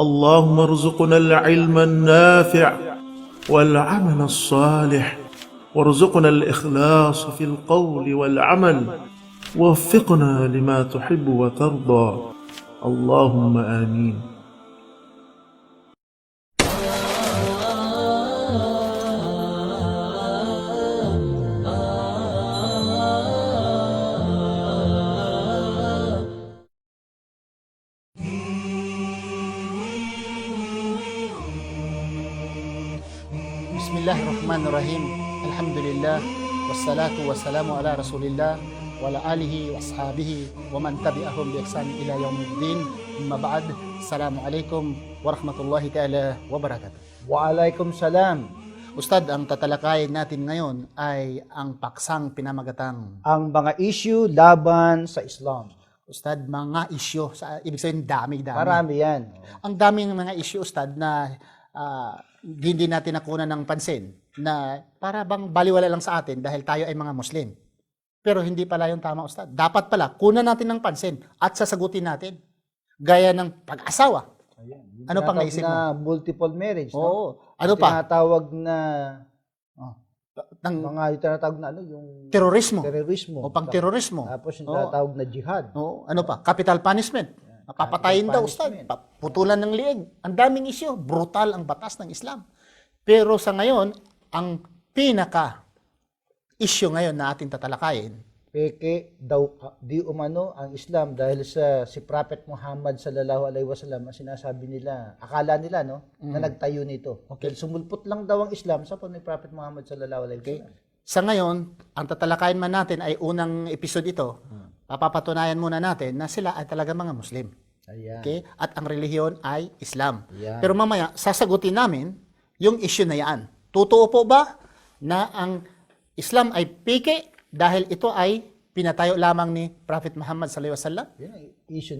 اللهم ارزقنا العلم النافع والعمل الصالح، وارزقنا الإخلاص في القول والعمل، ووفقنا لما تحب وترضى، اللهم آمين. Bismillahirrahmanirrahim. Alhamdulillah. Wassalatu wassalamu ala rasulillah wa ala alihi wa ashabihi wa man tabi'ahum bi ihsan ila yaumiddin. Amma ba'd. Assalamualaikum warahmatullahi ta'ala wabarakatuh. Waalaikumsalam. Ustad, ang tatalakayin natin ngayon ay ang paksang pinamagatang. Ang mga issue laban sa Islam. Ustad, mga isyu. Ibig sabihin, dami-dami. Marami yan. Ang daming mga issue, Ustad, na hindi natin nakuha ng pansin na para bang baliwala lang sa atin dahil tayo ay mga Muslim. Pero hindi pala yung tama, Ustad. Dapat pala, kunan natin ng pansin at sasagutin natin. Gaya ng pag-asawa. Ayan. Ano pang naisip na mo? multiple marriage, no? Oo. Ano pa? Tinatawag na Ng yung tinatawag na yung terorismo. terorismo. O pang-terorismo. Tapos yung Oo. tinatawag na jihad. Oo. Ano pa? Capital punishment. Papatayin daw, Ustad. punishment. Putulan ng liig. Ang daming isyu. Brutal ang batas ng Islam. Pero sa ngayon, ang pinaka-issue ngayon na ating tatalakayin, Peke daw di umano ang Islam dahil sa si Prophet Muhammad sallallahu alaihi wasallam ang sinasabi nila, akala nila no, na nagtayo nito. Dahil sumulpot lang daw ang Islam sa ni Prophet Muhammad sallallahu alaihi wasallam. sa ngayon, ang tatalakayin man natin ay unang episode ito. Papapatunayan muna natin na sila ay talaga mga Muslim. Ayan. Okay? At ang relihiyon ay Islam. Ayan. Pero mamaya, sasagutin namin yung issue na yan. Totoo po ba na ang Islam ay peke dahil ito ay pinatayo lamang ni Prophet Muhammad sallallahu alaihi wasallam? Yun ang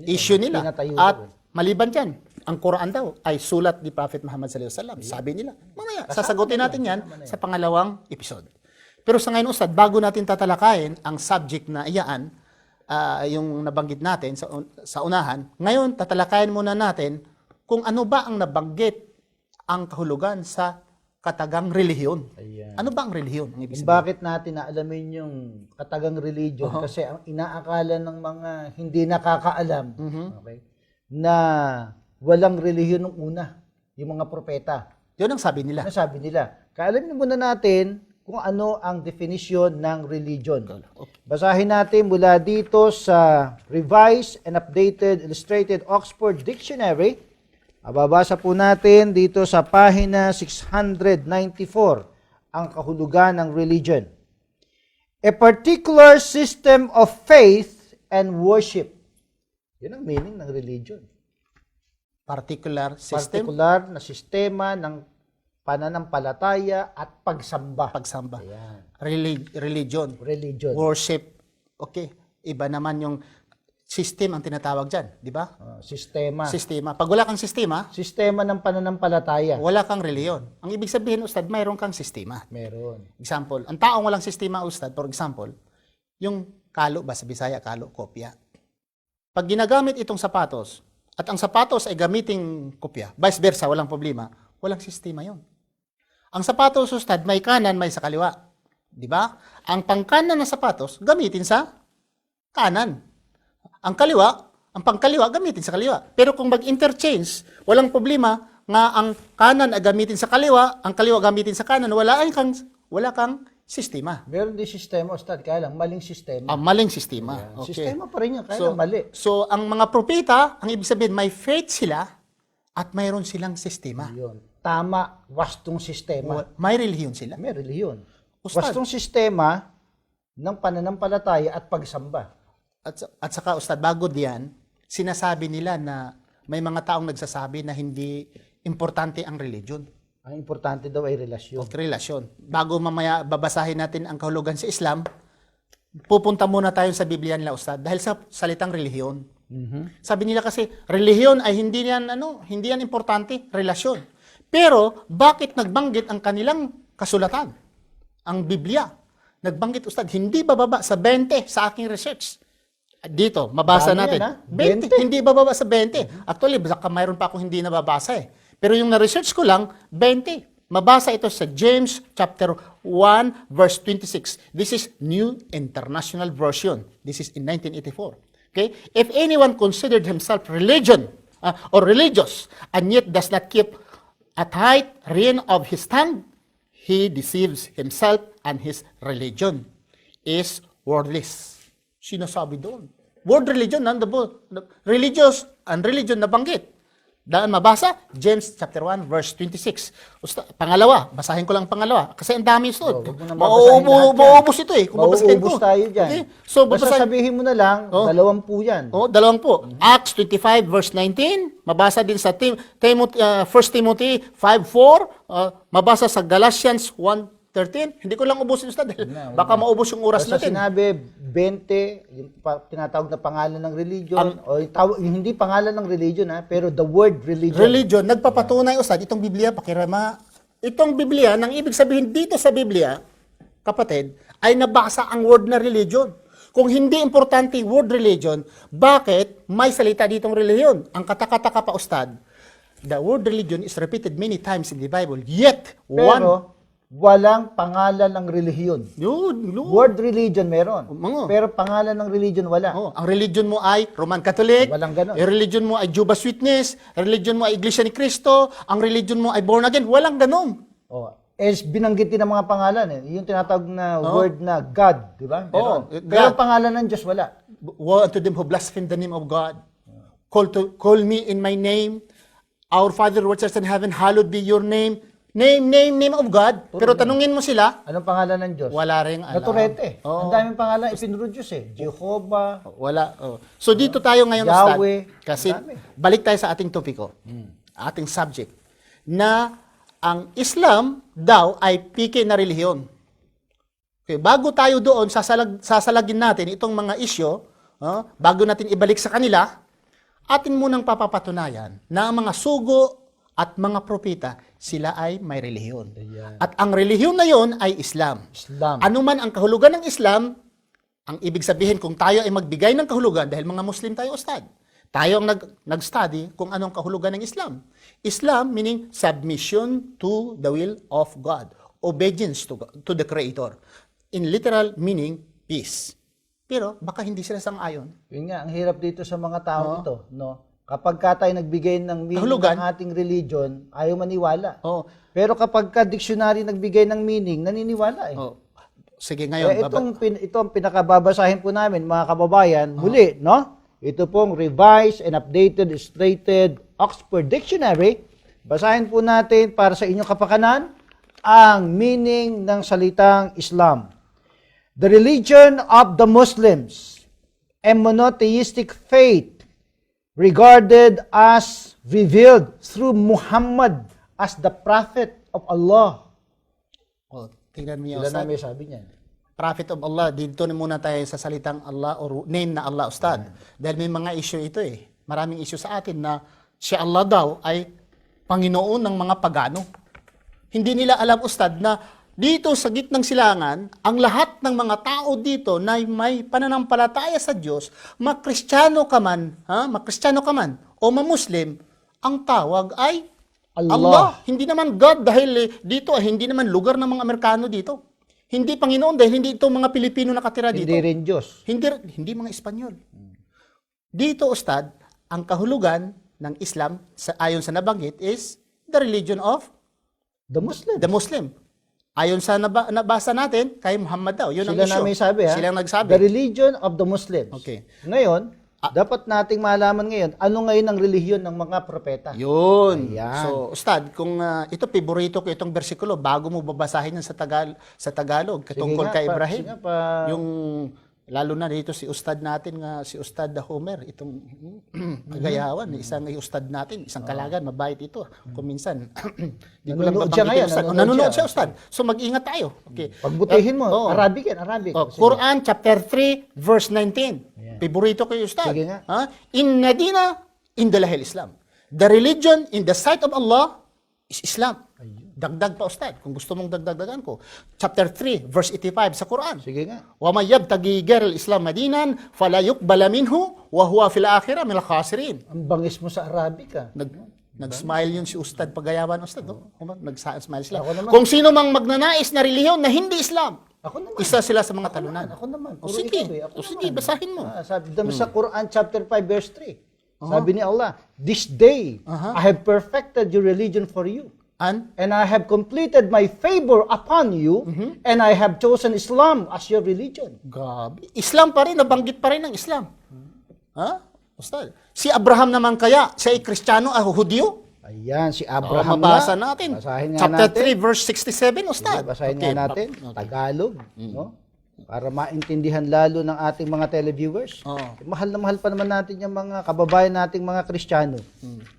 Issue nila. Pinatayo At daw. maliban dyan, ang Quran daw ay sulat ni Prophet Muhammad sallallahu alaihi wasallam. Sabi nila. Mamaya, sasagutin natin yan sa pangalawang episode. Pero sa ngayon, Ustad, bago natin tatalakayin ang subject na iyaan, yung nabanggit natin sa unahan, ngayon tatalakayin muna natin kung ano ba ang nabanggit ang kahulugan sa katagang relihiyon. Ayan. Ano ba ang relihiyon? Ang ibig Kung sabihin? bakit natin naalamin yung katagang religion kasi ang inaakala ng mga hindi nakakaalam, okay, na walang relihiyon nung una, yung mga propeta. Yun ang sabi nila. Ano sabi nila? Kaalamin muna natin kung ano ang definition ng religion. Basahin natin mula dito sa Revised and Updated Illustrated Oxford Dictionary. Babasa po natin dito sa pahina 694 ang kahulugan ng religion. A particular system of faith and worship. Yun ang meaning ng religion. Particular system, Partikular na sistema ng pananampalataya at pagsamba. pagsamba. Ayan. Religion, Religion. worship. Okay, iba naman yung system ang tinatawag dyan, di ba? Sistema. Sistema. Pag wala kang sistema, Sistema ng pananampalataya. wala kang reliyon. Ang ibig sabihin, Ustad, mayroon kang sistema. Meron. Example, ang taong walang sistema, Ustad, for example, yung kalo ba sa Bisaya, kalo, kopya. Pag ginagamit itong sapatos, at ang sapatos ay gamiting kopya, vice versa, walang problema, walang sistema yon. Ang sapatos, Ustad, may kanan, may sa kaliwa. Di ba? Ang pangkanan ng sapatos, gamitin sa kanan. Ang pangkaliwa, gamitin sa kaliwa. Pero kung mag-interchange, walang problema nga ang kanan ay gamitin sa kaliwa, ang kaliwa gamitin sa kanan, wala kang sistema. Meron din sistema, Ustad, kaya lang maling sistema. Maling sistema. Okay. Sistema pa rin yan, kaya lang mali. So, ang mga propeta, ang ibig sabihin, may faith sila at mayroon silang sistema. Yun. Tama, wastong sistema. May relihiyon sila. May relihiyon. Ustad. Wastong sistema ng pananampalataya at pagsamba. At saka, Ustad, bago diyan, sinasabi nila na may mga taong nagsasabi na hindi importante ang religion. Ang importante daw ay relasyon. Relasyon. Bago mamaya babasahin natin ang kahulugan sa Islam, pupunta muna tayo sa Biblia nila, Ustad, dahil sa salitang relihiyon. Sabi nila kasi, relihiyon ay hindi yan importante, relasyon. Pero, bakit nagbanggit ang kanilang kasulatan? Ang Biblia. Nagbanggit, Ustad, hindi bababa sa 20 sa aking research. Dito, mabasa Dami natin. yan, ha? 20. 20. Hindi bababa sa 20. Actually, baka mayroon pa akong hindi nababasa eh. Pero yung na-research ko lang, 20. Mabasa ito sa James chapter 1 verse 26. This is New International Version. This is in 1984. Okay? If anyone considered himself or religious and yet does not keep a tight rein of his tongue, he deceives himself and his religion is worthless. Sinasabi doon. Word religion, religious and religion nabanggit. Daan mabasa, James chapter 1 verse 26. Pangalawa, basahin ko lang pangalawa kasi ang dami ito. Wag mo na babasahin lahat yan. Mauubos ito eh. Kung babasahin ko. Mauubos tayo dyan. Okay? So, Basta babasahin. sabihin mo na lang, 20 yan. Oh, 20. Acts 25 verse 19, mabasa din sa 1 Timothy 5:4, mabasa sa Galatians 1:13. Hindi ko lang ubusin Ustad dahil baka maubos yung oras Basta natin. sinabi, 20, yung tinatawag na pangalan ng religion, o yung hindi pangalan ng religion, pero the word religion. Religion, nagpapatunay Ustad, itong Biblia, pakirama, itong Biblia, nang ibig sabihin dito sa Biblia, kapatid, ay nabasa ang word na religion. Kung hindi importante yung word religion, bakit may salita ditong religion? Ang katakataka pa Ustad, the word religion is repeated many times in the Bible, yet Pero, walang pangalan ng relihiyon. Yun. Word religion meron. Mga. Pero pangalan ng religion wala. Oh, ang religion mo ay Roman Catholic, Walang ganon. ang religion mo ay Jehovah's Witness, ang religion mo ay Iglesia ni Cristo, ang religion mo ay born again, walang ganon. Oh, binanggit din ang mga pangalan Yung tinatawag na word na God, di ba? Meron. God. Pero ang pangalan ng Diyos wala. Woe unto them who blaspheme the name of God. Call me in my name. Our Father who art in heaven, hallowed be your name. Name of God. Pero tanungin mo sila, Anong pangalan ng Diyos? wala rin alam. Naturete. Oo. Ang daming pangalan ipinroduce Jehovah. Wala. So dito tayo ngayon, Ustad. Yahweh. Kasi Ang dami. balik tayo sa ating topiko, ating subject, na ang Islam daw ay piki na relihiyon. Okay, bago tayo doon, sasalagin natin itong mga isyo, bago natin ibalik sa kanila, atin munang papapatunayan na ang mga sugo at mga propeta, sila ay may relihiyon. At ang relihiyon na yon ay Islam. Islam. Ano man ang kahulugan ng Islam, ang ibig sabihin kung tayo ay magbigay ng kahulugan, dahil mga Muslim tayo, Ustad, tayo ang nag-study kung anong kahulugan ng Islam. Islam meaning submission to the will of God, obedience to the Creator. In literal meaning, peace. Pero baka hindi sila sang-ayon. Yun nga, ang hirap dito sa mga tao ito, no? Kapag ka tayo nagbigay ng meaning Kahulugan. ng ating religion, ayaw maniwala. Oh, Pero kapag ka dictionary nagbigay ng meaning, naniniwala oh. Sige ngayon, ito ang pinakababasahin po namin, mga kababayan, muli, no? Ito pong revised and updated, illustrated Oxford Dictionary. Basahin po natin para sa inyong kapakanan ang meaning ng salitang Islam. The religion of the Muslims, a monotheistic faith regarded as revealed through Muhammad as the prophet of Allah. oh, tingnan mo yun, Ilan Ustad. na may sabi niyan? Prophet of Allah, dito na muna tayo sa salitang Allah or name na Allah, Ustad. Dahil may mga issue ito eh. Maraming issue sa atin na si Allah daw ay Panginoon ng mga pagano. Hindi nila alam, Ustad, na dito sa gitnang silangan, ang lahat ng mga tao dito na may pananampalataya sa Diyos, makristyano ka man, o mamuslim, ang tawag ay Allah. Hindi naman God dahil dito hindi naman lugar ng mga Amerikano dito. Hindi Panginoon dahil hindi ito mga Pilipino nakatira dito. Hindi rin Diyos. Hindi mga Espanyol. Dito, Ustad, ang kahulugan ng Islam, ayon sa nabanggit, is the religion of The Muslim. the Muslim. Ayon sa nabasa natin, kay Muhammad daw. Yun ang Sila issue. namin sabi, ha? Sila ang nagsabi. The religion of the Muslims. Okay. Ngayon, dapat nating malaman ngayon, ano ngayon ang relihiyon ng mga propeta? Yun. Ayan. So, Ustad, kung ito, paborito ko itong bersikulo, bago mo babasahin yan sa Tagalog, tungkol nga, kay Ibrahim. sige pa. Yung, lalo na dito si Ustad natin, si Ustad Homer, itong kagayawan, isang Ustad natin, isang kalagan, mabait ito. Kung minsan, di ko lang Nanonood siya babanggitin, ngayon, Ustad. nanonood Nanonood siya, Ustad. So, mag-ingat tayo. Okay. Pagbutihin mo, Oo. Arabic yan, Arabic. Oh, Sige. Quran chapter 3 verse 19. Paborito ko yung Ustad. Sige nga. Inna dina indalahil Islam. The religion in the sight of Allah is Islam. Dagdag pa, Ustad. Kung gusto mong dagdagan ko. Chapter 3, verse 85 sa Quran. Sige nga. وَمَنْ يَبْتَغِي غَيْرَ الْإِسْلَامِ دِينًا فَلَا يُقْبَلَ مِنْهُ وَهُوَ فِي الْآخِرَةِ مِنَ الْخَاسِرِينَ. Ang bangis mo sa Arabic, ah. Nag-smile yun si Ustad, pagayawan Ustad. Oh. Nag-smile sila. Ako naman. Kung sino mang magnanais na relihiyon na hindi Islam, Ako naman. isa sila sa mga talunan. Ako naman. O Puro sige, ikaw, eh. Ako o sige, naman. basahin mo. Sabi dami sa Quran chapter 5 verse 3. Sabi ni Allah, "This day I have perfected your religion for you, And and I have completed my favor upon you, and I have chosen Islam as your religion." grabe. Islam pa rin, nabanggit pa rin ng Islam. Ha? Ustad. Si Abraham naman kaya, siya ay Kristiyano, Hudyo? Ayan, si Oh, Abraham mabasa nga. natin. Basahin nga Chapter natin. 3, verse 67, Ustad. Basahin Okay, nga natin. Tagalog, no? Para maintindihan lalo ng ating mga televiewers. Oo. Mahal na mahal pa naman natin yung mga kababayan nating mga Kristiyano.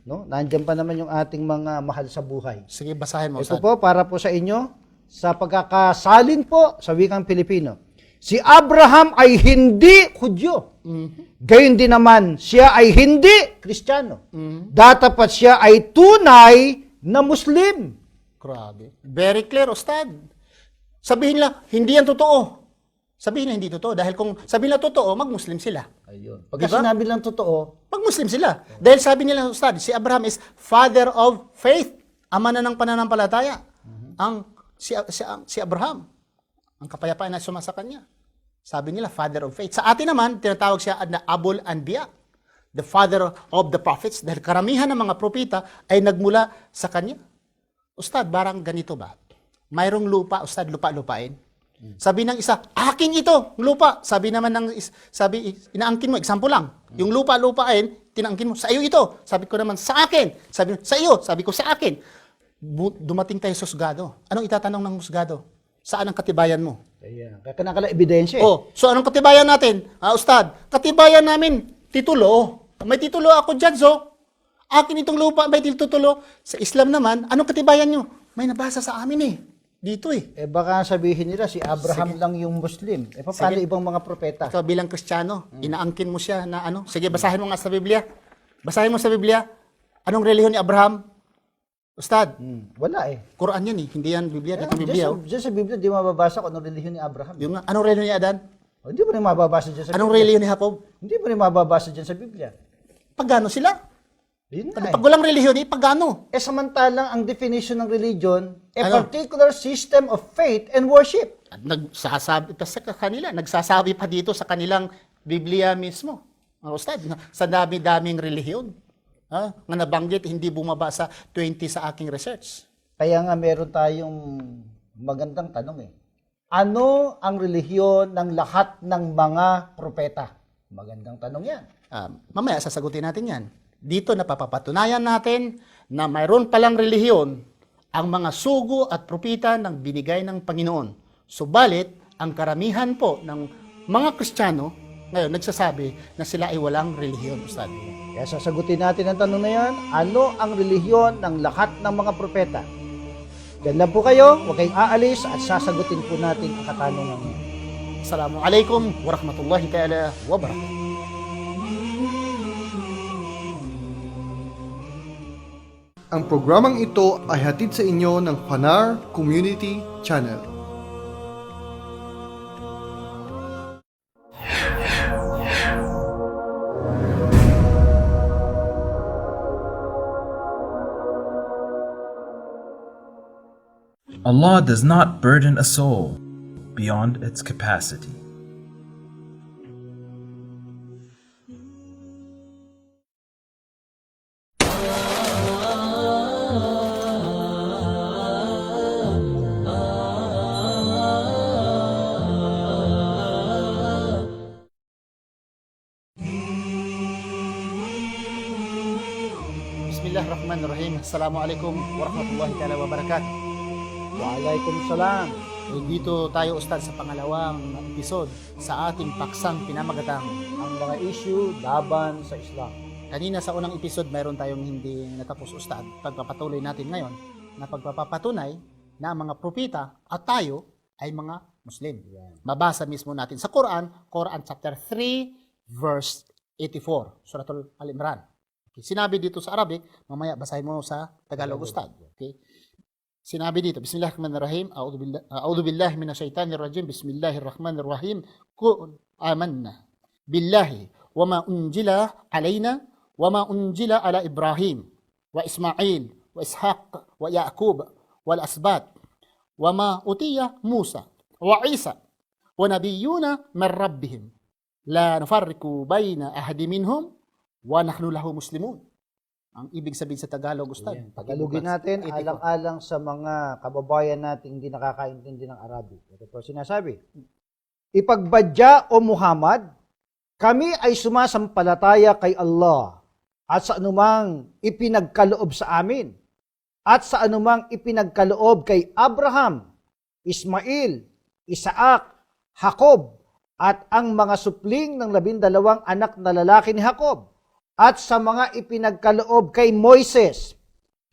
No? Nandiyan pa naman yung ating mga mahal sa buhay. Sige, basahin mo, Ito Ustad. po para po sa inyo sa pagkakasalin po sa wikang Pilipino. Si Abraham ay hindi Hudyo. Gayon din naman, siya ay hindi Kristiyano. Datapat siya ay tunay na Muslim. Grabe. Very clear, Ustad. Sabihin nila, hindi yan totoo. Sabihin na hindi totoo. Dahil kung sabihin na totoo, mag-Muslim sila. Ayun. Pagka Diba? sinabi lang totoo, Mag-Muslim sila. Dahil sabi nila, Ustad, si Abraham is father of faith. Ama na ng pananampalataya. Si Abraham. Ang kapayapaan na sumasa kanya. Sabi nila, father of faith. Sa atin naman, tinatawag siya na Abul Anbiya. The father of the prophets. Dahil karamihan ng mga propeta ay nagmula sa kanya. Ustad, barang ganito ba? Mayroong lupa, Ustad, lupa-lupain. Sabi ng isa, akin ito, lupa. Sabi naman ng inaangkin mo, example lang. Yung lupa-lupain, tinaangkin mo, sa iyo ito. Sabi ko naman, sa akin. Sabi, sa iyo. Sabi ko, sa akin. Dumating tayo sa husgado. Anong itatanong ng husgado? Saan ang katibayan mo? ayan. Kaya kanakala ebidensya eh. Oh, so anong katibayan natin? Ustad, katibayan namin, titulo. May titulo ako dyan, so. Akin itong lupa, may titulo. Sa Islam naman, anong katibayan nyo? May nabasa sa amin eh. Dito eh. Eh baka sabihin nila si Abraham lang yung Muslim. Eh paano Sige. ibang mga propeta? Ikaw bilang Kristiyano, inaangkin mo siya na ano? Sige, basahin mo nga sa Biblia. Basahin mo sa Biblia. Anong relihiyon ni Abraham? Ustad, Wala eh. Quran yan eh. Hindi yan Biblia. Dito Biblia. Oh. Diyan sa Biblia, di mababasa kung anong relihiyon ni Abraham. Yung nga, anong relihiyon ni Adan? Hindi mo rin mababasa dyan sa Anong Biblia. relihiyon ni Jacob? Hindi mo rin mababasa dyan sa Biblia. Pagano sila? Yun nga eh. Pag walang relihiyon, pagano? Eh samantalang ang definition ng religion, a Ano? particular system of faith and worship. At nagsasabi pa sa kanila, nagsasabi pa dito sa kanilang Biblia mismo. Ustad, sa dami-daming relihiyon. Nga nabanggit, hindi bumaba sa 20 sa aking research. Kaya nga meron tayong magandang tanong eh. Ano ang relihiyon ng lahat ng mga propeta? Magandang tanong yan. Mamaya sasagutin natin yan. Dito napapatunayan natin na mayroon palang relihiyon ang mga sugo at propita ng binigay ng Panginoon. Subalit, ang karamihan po ng mga Kristiyano ngayon nagsasabi na sila ay walang relihiyon, Ustad. Kaya sasagutin natin ang tanong na yan, ano ang relihiyon ng lahat ng mga propeta? Diyan lang po kayo, huwag kayong aalis at sasagutin po natin ang katanungan niyo. Assalamualaikum warahmatullahi ta'ala wabarakatuh. Ang programang ito ay hatid sa inyo ng Fanar Community Channel. Allah does not burden a soul beyond its capacity. Bismillahirrahmanirrahim. Assalamualaikum warahmatullahi ta'ala wabarakatuh. Waalaikumsalam. Dito tayo, Ustad, sa pangalawang episode sa ating paksang pinamagatang. Ang mga issue laban sa Islam. Kanina sa unang episode, mayroon tayong hindi natapos, Ustad. Pagpapatuloy natin ngayon na pagpapatunay na ang mga propeta at tayo ay mga Muslim. Mabasa mismo natin sa Quran, Quran chapter 3, verse 84, Suratul Al-Imran. Okay. Sinabi dito sa Arabic, mamaya basahin mo sa Tagalog, Ustad. Okay? Sinabi dito, Bismillahirrahmanirrahim, A'udhu billahi minasyaitanirrajim, Bismillahirrahmanirrahim, Qul amanna billahi wa ma unjila alayna wa ma unjila ala Ibrahim wa Ismail wa Ishaq wa Ya'qub wal asbat wa ma utiya Musa wa Isa wa nabiyyuna min rabbihim la nufarriqu bayna ahadi minhum wa nahnu lahu muslimun. Ang ibig sabihin sa Tagalog, Ustad. Tagalogin natin, Etiko. alang-alang sa mga kababayan nating hindi nakakaintindi ng Arabic. Ito po sinasabi. Ipagbadya o Muhammad, kami ay sumasampalataya kay Allah at sa anumang ipinagkaloob sa amin at sa anumang ipinagkaloob kay Abraham, Ismail, Isaac, Jacob at ang mga supling ng 12 anak na lalaki ni Jacob at sa mga ipinagkaloob kay Moises,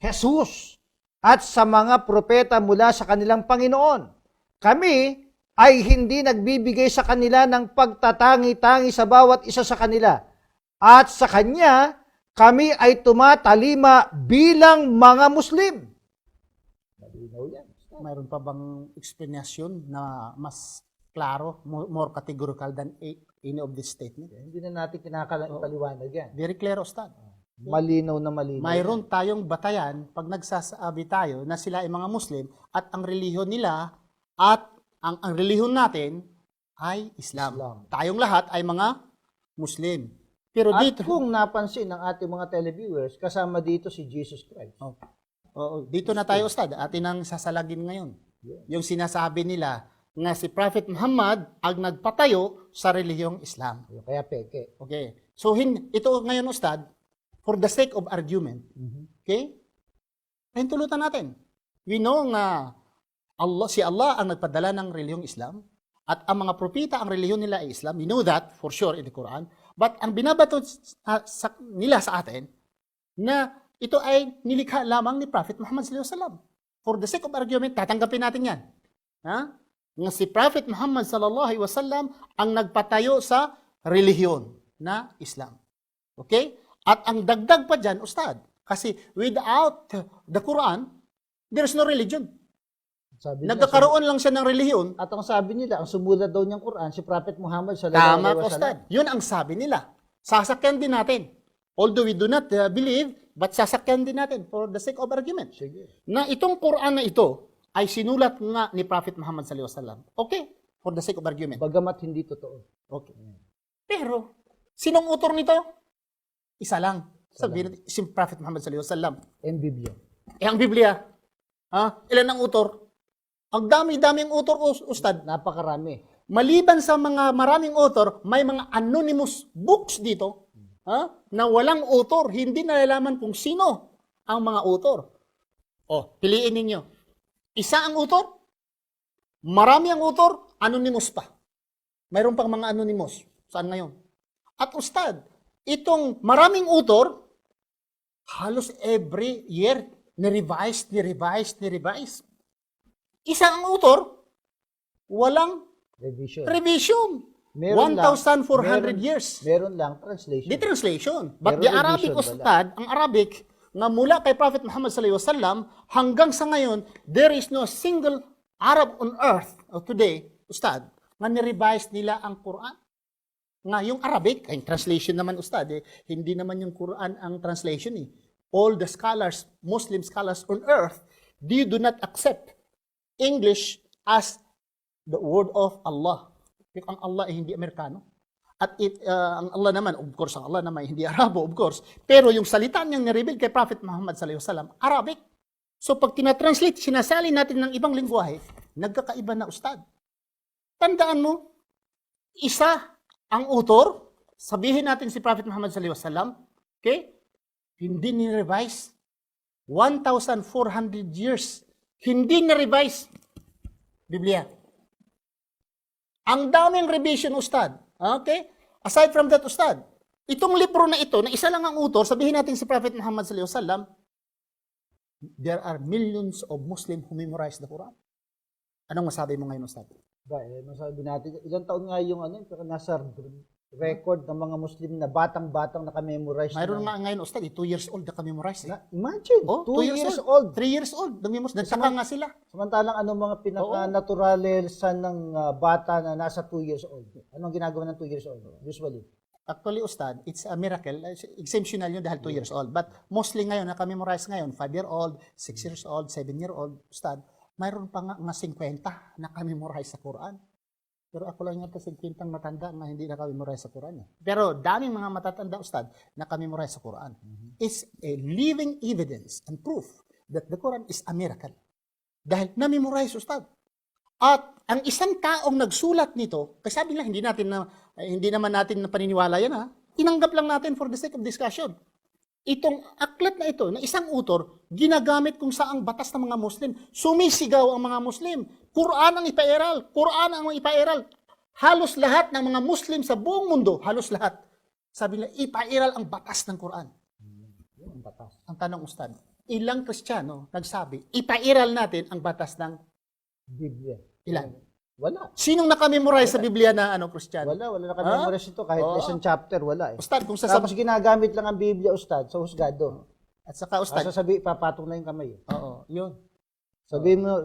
Jesus, at sa mga propeta mula sa kanilang Panginoon. Kami ay hindi nagbibigay sa kanila ng pagtatangi-tangi sa bawat isa sa kanila. At sa Kanya, kami ay tumatalima bilang mga Muslim. Malinaw yan. Mayroon pa bang explanation na mas klaro, more categorical than any of this statement? Hindi na natin kinakaliwanag yan. Very clear, Ustad. Malinaw na malinaw. Mayroon tayong batayan pag nagsasabi tayo na sila ay mga Muslim at ang relihiyon nila at ang relihiyon natin ay Islam. Tayong lahat ay mga Muslim. Pero At dito, kung napansin ng ating mga televiewers, kasama dito si Jesus Christ. dito na tayo, Ustad. Atin ang sasalagin ngayon. Yung sinasabi nila nga si Prophet Muhammad ang nagpatayo sa relihiyong Islam. Kaya peke. Okay. So, ito ngayon, Ustad, for the sake of argument, okay? Hintulutan natin. We know nga si Allah ang nagpadala ng relihiyong Islam at ang mga propeta, ang relihiyon nila ay Islam. We know that for sure in the Quran. But ang binabato nila sa atin na ito ay nilikha lamang ni Prophet Muhammad sallallahu alaihi wasallam. For the sake of argument, tatanggapin natin yan. Ha? Nga si Prophet Muhammad sallallahu alaihi wasallam ang nagpatayo sa relihiyon na Islam. Okay? At ang dagdag pa dyan, Ustad, kasi without the Quran, there's no religion. Sabi nila, Nagkakaroon lang siya ng relihiyon. at ang sabi nila, ang sumulat daw niyang Quran, si Prophet Muhammad sallallahu Tama, alaihi wasallam. Ustad. Yun ang sabi nila. Sasakyan din natin. Although we do not believe, but sasakyan din natin for the sake of argument. Sige. Na itong Quran na ito ay sinulat nga ni Prophet Muhammad sallallahu alaihi wasallam. Okay, for the sake of argument. Bagamat hindi totoo. Okay. Pero, sinong author nito? Isa lang. Sabihin natin, si Prophet Muhammad sallallahu alaihi wasallam. And Biblia. Ang Biblia, ilan ang author? Ang dami-daming author, Ustad. Napakarami. Maliban sa mga maraming author, may mga anonymous books dito na walang author. Hindi nalalaman kung sino ang mga author. Piliin ninyo. Isa ang author, marami ang author, anonymous pa. Mayroon pang mga anonymous. Saan ngayon? At Ustad, itong maraming author, halos every year, ni-revise. Isa ang author, walang revision. Meron 1,400 lang- years. Meron lang translation. Di translation. But Pero the Arabic, revision Ustad, ang Arabic, nga mula kay Prophet Muhammad sallallahu alaihi wasallam hanggang sa ngayon, there is no single Arab on earth of today, Ustad, nga ni-revise nila ang Quran. Nga yung Arabic, ay translation naman, Ustad, hindi naman yung Quran ang translation eh. All the scholars, Muslim scholars on earth, they do not accept English as the word of Allah. Ang Allah ay hindi Amerikano. At ang Allah naman, of course, ang Allah naman hindi Arabo, of course. Pero yung salita niyang nireveal kay Prophet Muhammad sallallahu alaihi wasallam, Arabic. So pag tinatranslate, sinasali natin ng ibang lingwahe, nagkakaiba na, Ustad. Tandaan mo, isa ang author, sabihin natin si Prophet Muhammad sallallahu alaihi wasallam, okay? Hindi ni-revise. 1,400 years. Hindi na-revise. Biblia. Ang daming revision, Ustad. Okay? Aside from that, Ustad, itong libro na ito, na isa lang ang author, sabihin natin si Prophet Muhammad sallallahu alaihi wasallam, there are millions of Muslims who memorize the Quran. Anong masabi mo ngayon, Ustad? Masabi natin, ilang taon nga yung pero nasa record ng mga Muslim na batang-batang nakamemorize. Mayroon nga ngayon, Ustad, 2 years old na memorize. Imagine, Oh, 2 years old. 3 years old. Nagtaka nga sila. Samantalang ano mga pinaka-naturalisan ng bata na nasa 2 years old? Anong ginagawa ng 2 years old? Usually. Actually, Ustad, it's a miracle. Exemptional yun dahil 2 years old. But mostly ngayon, nakamemorize ngayon, 5-year-old, 6 years old, 7-year-old, Ustad, mayroon pa nga 50 na nakamemorize sa Quran. Pero ako lang yung 50 matanda na hindi nakamemorize sa Quran. Pero daming mga matatanda, Ustad, nakamemorize sa Quran. It's a living evidence and proof that the Quran is a miracle. Dahil namemorize, Ustad. At ang isang taong nagsulat nito, kasi sabi nila, hindi naman natin na paniniwala yan, ha? Tinanggap lang natin for the sake of discussion. Itong aklat na ito, na isang author, ginagamit kung saang batas ng mga Muslim. Sumisigaw ang mga Muslim. Quran ang ipairal. Quran ang ipairal. Halos lahat ng mga Muslim sa buong mundo, halos lahat, sabi nila, ipairal ang batas ng Quran. Ang batas. Ang tanong, Ustad, ilang Kristiyano nagsabi, ipairal natin ang batas ng Biblia. ilan? Wala. Sinong nakamemorize sa Biblia na Kristiyano? Wala nakamemorize ito. Kahit isang chapter, wala eh. Ustad, kung Tapos ginagamit lang ang Biblia, Ustad, sa husgado. at saka Ustad, Sasabi, papatong na yung kamay. oo, yun. Sabihin mo,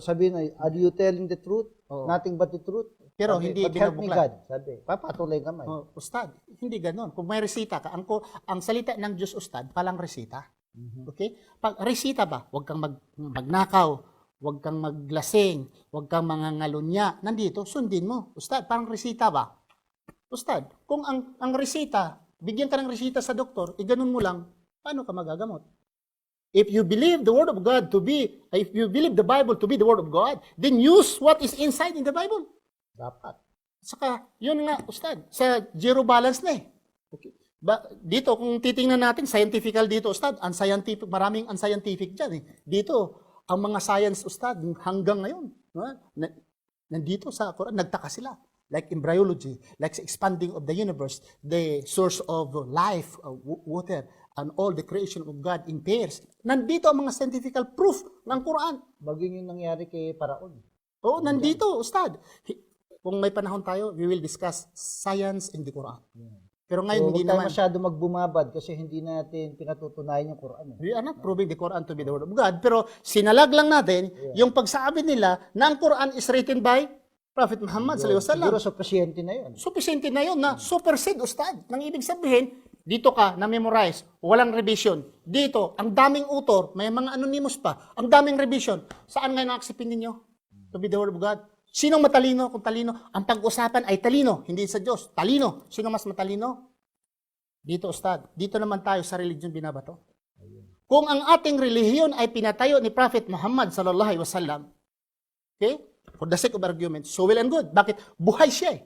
are you telling the truth? Oo. Nothing but the truth? Pero Sabi, hindi "But help me, binubuklat." God. Sabi, papatong na yung kamay. Oh, Ustad, hindi ganoon. Kung may resita ka, ang salita ng Diyos, Ustad, palang resita. Okay? Pag resita ba, huwag kang magnakaw, huwag kang maglasing, huwag kang mangangalunya. Nandito, sundin mo. Ustad, parang resita ba? Ustad, kung ang resita, bigyan ka ng resita sa doktor, ganun mo lang, paano ka magagamot? If you believe the Word of God if you believe the Bible to be the Word of God, then use what is inside in the Bible. Dapat. Saka, yun nga, Ustad, sa zero balance na eh. Okay. Dito, kung titingnan natin, scientifical dito, Ustad, maraming unscientific dyan eh. Dito, ang mga science, Ustad, hanggang ngayon, nandito sa Quran, nagtaka sila. Like embryology, like expanding of the universe, the source of life, water, and all the creation of God in pairs. Nandito ang mga scientific proof ng Quran. Maging yung nangyari kay Paraon. Oo, nandito, Ustad. Kung may panahon tayo, we will discuss science in the Quran. Pero ngayon, So, hindi huwag tayo naman. masyado magbumabad kasi hindi natin pinatutunayan yung Quran. We are not proving the Quran to be the Word of God. Pero sinalag lang natin yung pagsabi nila na ang Quran is written by Prophet Muhammad sallallahu alaihi wasallam. Siguro sa presidente na yun. Sufficiente na yun na supersede, Ustad. Nang ibig sabihin, dito ka na-memorize, walang revision. Dito, ang daming author, may mga anonymous pa, ang daming revision. Saan ngayon nakasipin ninyo? To be the Word of God. Sinong matalino? Kung talino, ang pag-usapan ay talino, hindi sa Diyos. Talino. Sino mas matalino? Dito, Ustad. Dito naman tayo sa religion binabato. Kung ang ating relihiyon ay pinatayo ni Prophet Muhammad sallallahu alaihi wasallam, okay? For the sake of argument, so well and good. Bakit? Buhay siya eh.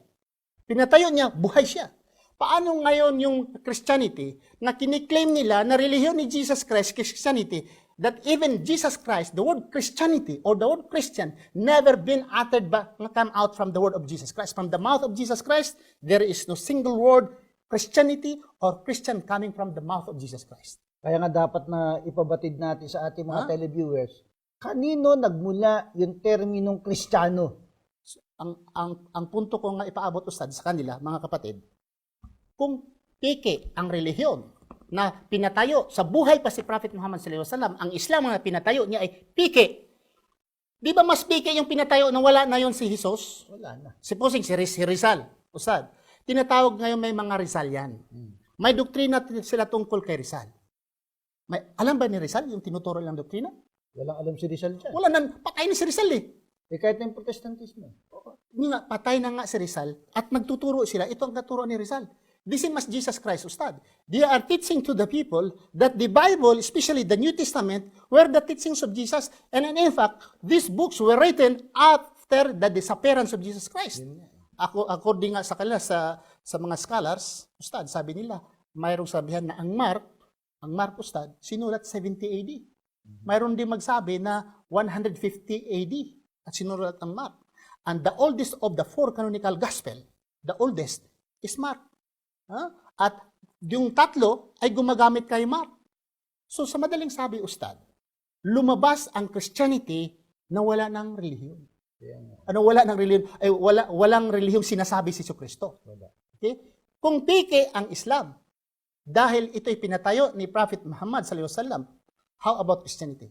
Pinatayo niya, buhay siya. Paano ngayon yung Christianity na kiniklaim nila na relihiyon ni Jesus Christ, Christianity, that even Jesus Christ, the word Christianity or the word Christian, never been uttered come out from the word of Jesus Christ. From the mouth of Jesus Christ, there is no single word Christianity or Christian coming from the mouth of Jesus Christ. Kaya nga dapat na ipabatid natin sa ating mga televiewers, kanino nagmula yung terminong Kristiyano? Ang punto ko nga ipaabot, Ustad, sa kanila, mga kapatid, kung peke ang relihiyon na pinatayo sa buhay pa si Prophet Muhammad sallallahu alaihi wasallam, ang Islam na pinatayo niya ay peke. Di ba mas peke yung pinatayo na wala na yon si Jesus? Wala na. Supposing si Rizal, Ustad, tinatawag ngayon may mga Rizal yan. May doktrina sila tungkol kay Rizal. Alam ba ni Rizal yung tinuturo ng doktrina? Walang alam si Rizal dyan. Wala na, patay na si Rizal eh. Kahit na yung protestantismo. Nga, patay na nga si Rizal at nagtuturo sila. Ito ang katuro ni Rizal. This is Jesus Christ, Ustad. They are teaching to the people that the Bible, especially the New Testament, were the teachings of Jesus. And in fact, these books were written after the disappearance of Jesus Christ. According nga sa kanila, sa mga scholars, Ustad, sabi nila, mayroong sabihan na ang Mark, Ustad, sinulat 70 AD. Mayroon din magsabi na 150 AD at sinulat ang Mark. And the oldest of the 4 canonical gospel, the oldest, is Mark. At yung tatlo ay gumagamit kay Mark. So sa madaling sabi, Ustad, lumabas ang Christianity na wala ng relihiyon. Ano wala ng relihiyon? Ay walang relihiyong sinasabi si Kristo. Okay? Kung peke ang Islam, dahil ito'y pinatayo ni Prophet Muhammad sallallahu alaihi wasallam, how about Christianity?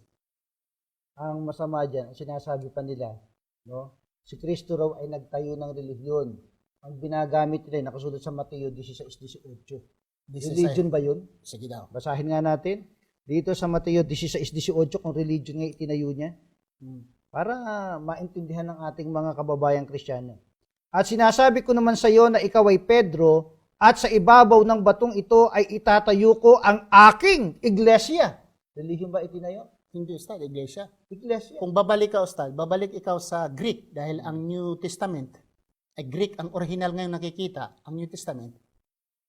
Ang masama dyan, ang sinasabi pa nila, no? Si Kristo raw ay nagtayo ng relihiyon. Ang binagamit nila ay nakasulat sa Mateo 16:18. Religion ba yun? Sige daw. Basahin nga natin. Dito sa Mateo 16:18 kung religion nga itinayo niya. Para maintindihan ng ating mga kababayang Kristiyano. At sinasabi ko naman sa iyo na ikaw ay Pedro at sa ibabaw ng batong ito ay itatayo ko ang aking iglesia. Religion ba itinayo? Hindi, Ustad, Iglesia. Iglesia. Kung babalik ka, Ustad, babalik ikaw sa Greek dahil ang New Testament ay Greek, ang original ngayon nakikita, ang New Testament,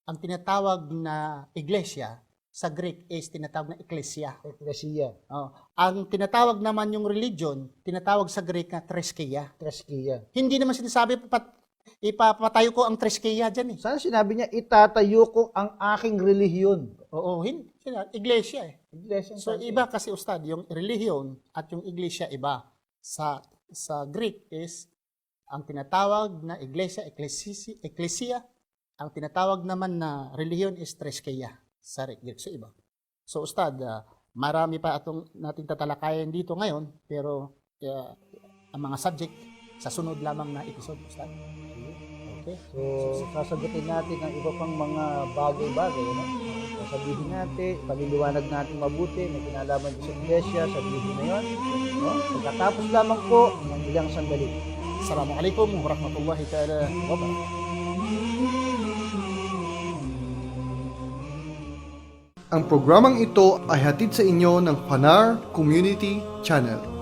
ang tinatawag na iglesia sa Greek is tinatawag na ecclesia. Iglesia. Oh, ang tinatawag naman yung religion, tinatawag sa Greek na treskeia. Treskeia. Hindi naman sinasabi ipapatayo ko ang treskeia dyan eh. Saan sinabi niya, itatayo ko ang aking relihiyon? Oo, iglesia eh. Iglesia. So iba kasi, Ustad, yung relihiyon at yung iglesia iba. Sa Greek is ang tinatawag na iglesia, ecclesia, ang tinatawag naman na relihiyon is treskeia sa Greek. So iba. So Ustad, marami pa atong natin tatalakayan dito ngayon, pero ang mga subject sa sunod lamang na episode, Ustad. Okay? So, sasagutin natin ang iba pang mga bagay-bagay. No? Sabihin natin, paliliwanag natin mabuti, may kinalaman din sa iglesia, sabihin na yun. No? Pagkatapos lamang po ng ilang sandali. Assalamualaikum warahmatullahi ta'ala wabarakatuh. Ang programang ito ay hatid sa inyo ng Fanar Community Channel.